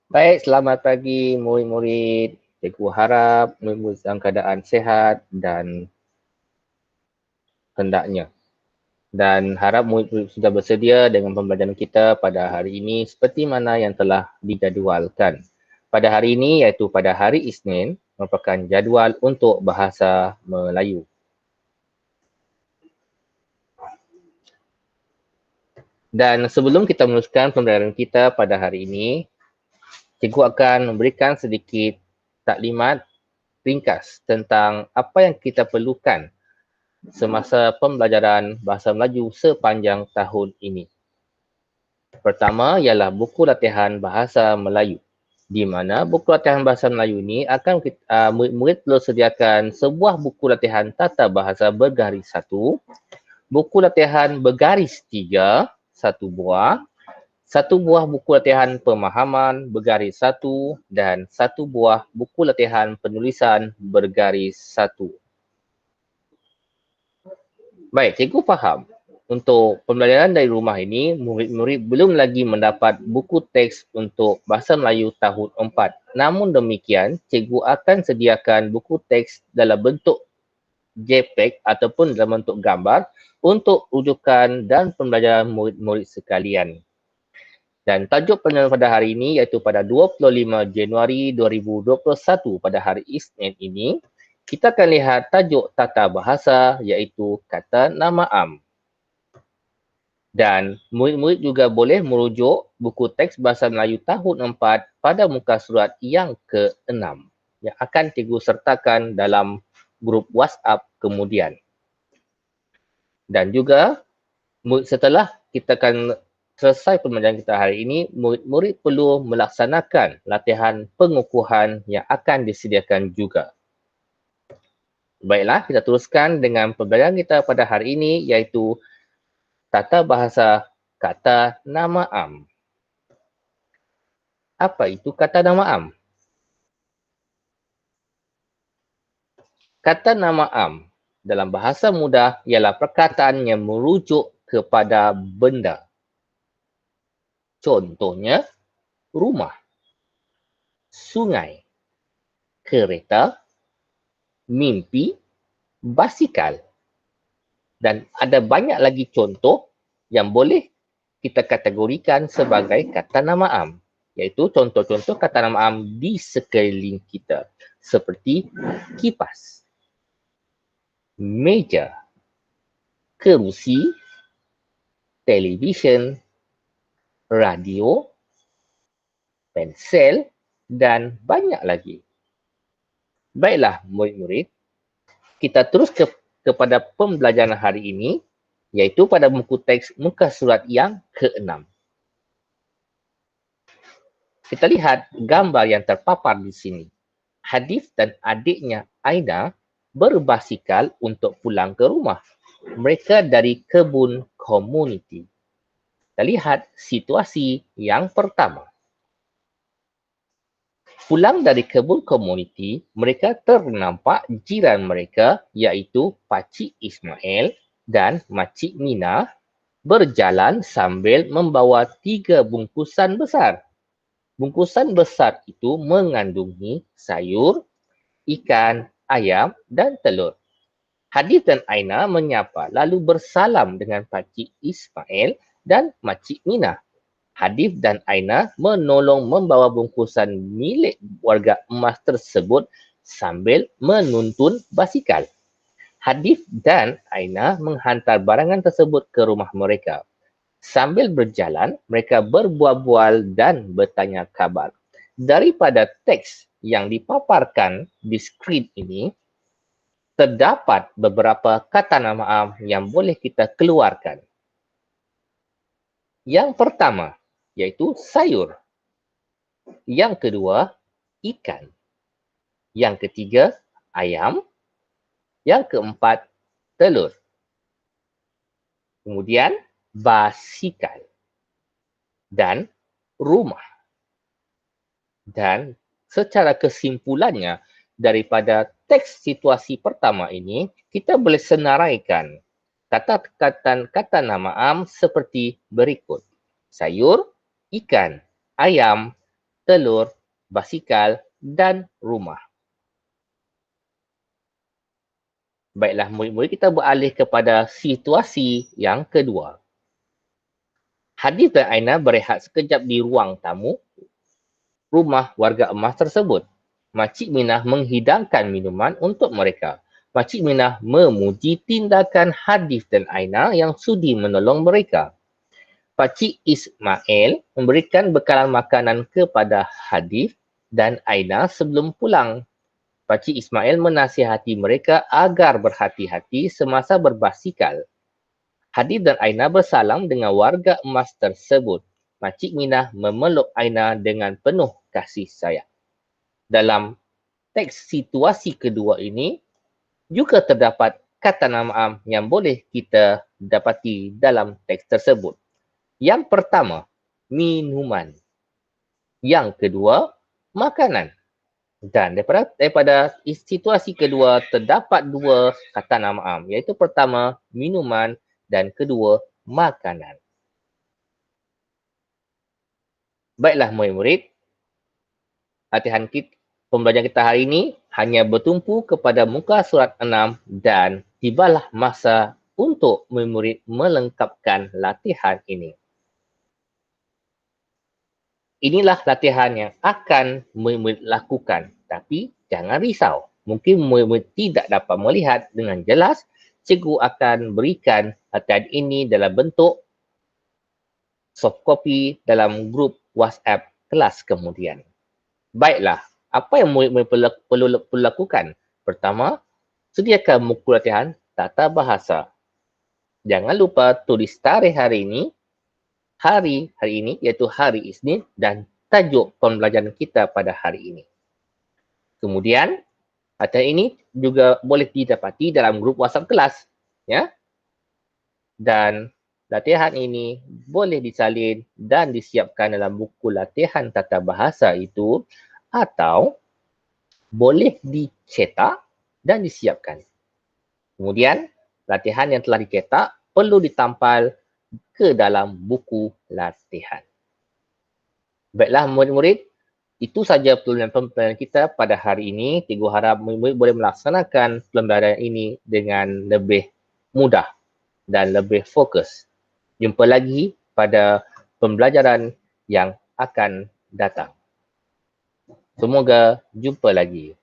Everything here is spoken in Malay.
Baik, selamat pagi murid-murid. Cikgu harap murid-murid dalam keadaan sehat dan hendaknya. Dan harap murid-murid sudah bersedia dengan pembelajaran kita pada hari ini seperti mana yang telah dijadualkan. Pada hari ini iaitu pada hari Isnin merupakan jadual untuk bahasa Melayu. Dan sebelum kita meneruskan pembelajaran kita pada hari ini, cikgu akan memberikan sedikit taklimat ringkas tentang apa yang kita perlukan semasa pembelajaran bahasa Melayu sepanjang tahun ini. Pertama ialah buku latihan bahasa Melayu, di mana buku latihan bahasa Melayu ini akan murid-murid perlu sediakan sebuah buku latihan tata bahasa bergaris 1, buku latihan bergaris 3, 1 buah, 1 buah buku latihan pemahaman bergaris 1 dan 1 buah buku latihan penulisan bergaris 1. Baik, cikgu faham. Untuk pembelajaran dari rumah ini, murid-murid belum lagi mendapat buku teks untuk Bahasa Melayu tahun 4. Namun demikian, cikgu akan sediakan buku teks dalam bentuk JPEG ataupun dalam bentuk gambar untuk rujukan dan pembelajaran murid-murid sekalian. Dan tajuk pembelajaran pada hari ini iaitu pada 25 Januari 2021 pada hari Isnin ini, kita akan lihat tajuk tata bahasa iaitu kata nama am. Dan murid-murid juga boleh merujuk buku teks Bahasa Melayu tahun 4 pada muka surat yang ke-6 yang akan cikgu sertakan dalam grup WhatsApp kemudian. Dan juga setelah kita akan selesai pembelajaran kita hari ini, murid-murid perlu melaksanakan latihan pengukuhan yang akan disediakan juga. Baiklah, kita teruskan dengan pembelajaran kita pada hari ini iaitu tata bahasa kata nama am. Apa itu kata nama am? Kata nama am dalam bahasa mudah ialah perkataan yang merujuk kepada benda. Contohnya, rumah, sungai, kereta, mimpi, basikal. Dan ada banyak lagi contoh yang boleh kita kategorikan sebagai kata nama am. Iaitu contoh-contoh kata nama am di sekeliling kita. Seperti kipas, meja, kerusi, televisyen, radio, pensel dan banyak lagi. Baiklah murid-murid, kita terus kepada pembelajaran hari ini iaitu pada buku teks muka surat yang ke-6. Kita lihat gambar yang terpapar di sini. Hadif dan adiknya Aina berbasikal untuk pulang ke rumah. Mereka dari kebun komuniti. Kita lihat situasi yang pertama. Pulang dari kebun komuniti, mereka ternampak jiran mereka iaitu Pakcik Ismail dan Makcik Mina berjalan sambil membawa 3 bungkusan besar. Bungkusan besar itu mengandungi sayur, ikan, ayam dan telur. Hadif dan Aina menyapa lalu bersalam dengan Pakcik Ismail dan Makcik Mina. Hadif dan Aina menolong membawa bungkusan milik warga emas tersebut sambil menuntun basikal. Hadif dan Aina menghantar barangan tersebut ke rumah mereka. Sambil berjalan, mereka berbual-bual dan bertanya khabar. Daripada teks yang dipaparkan di skrin ini, terdapat beberapa kata nama am yang boleh kita keluarkan. Yang pertama, iaitu sayur. Yang kedua, ikan. Yang ketiga, ayam. Yang keempat, telur. Kemudian, basikal. Dan rumah. Dan secara kesimpulannya, daripada teks situasi pertama ini, kita boleh senaraikan kata nama am seperti berikut. Sayur, ikan, ayam, telur, basikal dan rumah. Baiklah, murid-murid, kita beralih kepada situasi yang kedua. Hadis dan Aina berehat sekejap di ruang tamu rumah warga emas tersebut. Makcik Minah menghidangkan minuman untuk mereka. Makcik Minah memuji tindakan Hadis dan Aina yang sudi menolong mereka. Pakcik Ismail memberikan bekalan makanan kepada Hadis dan Aina sebelum pulang. Pakcik Ismail menasihati mereka agar berhati-hati semasa berbasikal. Hadis dan Aina bersalam dengan warga emas tersebut. Makcik Minah memeluk Aina dengan penuh kasih sayang. Dalam teks situasi kedua ini, juga terdapat kata namaam yang boleh kita dapati dalam teks tersebut. Yang pertama, minuman. Yang kedua, makanan. Dan daripada situasi kedua, terdapat dua kata namaam, iaitu pertama, minuman dan kedua, makanan. Baiklah murid-murid, latihan pembelajaran kita hari ini hanya bertumpu kepada muka surat 6 dan tibalah masa untuk murid-murid melengkapkan latihan ini. Inilah latihan yang akan murid-murid lakukan. Tapi jangan risau. Mungkin murid-murid tidak dapat melihat dengan jelas. Cikgu akan berikan latihan ini dalam bentuk soft copy dalam grup WhatsApp kelas kemudian. Baiklah, apa yang murid-murid perlu lakukan? Pertama, sediakan buku latihan tata bahasa. Jangan lupa tulis tarikh hari ini iaitu hari Isnin dan tajuk pembelajaran kita pada hari ini. Kemudian, latihan ini juga boleh didapati dalam grup WhatsApp kelas. Ya? Dan latihan ini boleh disalin dan disiapkan dalam buku latihan tata bahasa itu atau boleh dicetak dan disiapkan. Kemudian, latihan yang telah dicetak perlu ditampal ke dalam buku latihan. Baiklah murid-murid, itu saja pembelajaran kita pada hari ini. Cikgu harap murid-murid boleh melaksanakan pembelajaran ini dengan lebih mudah dan lebih fokus. Jumpa lagi pada pembelajaran yang akan datang. Semoga jumpa lagi.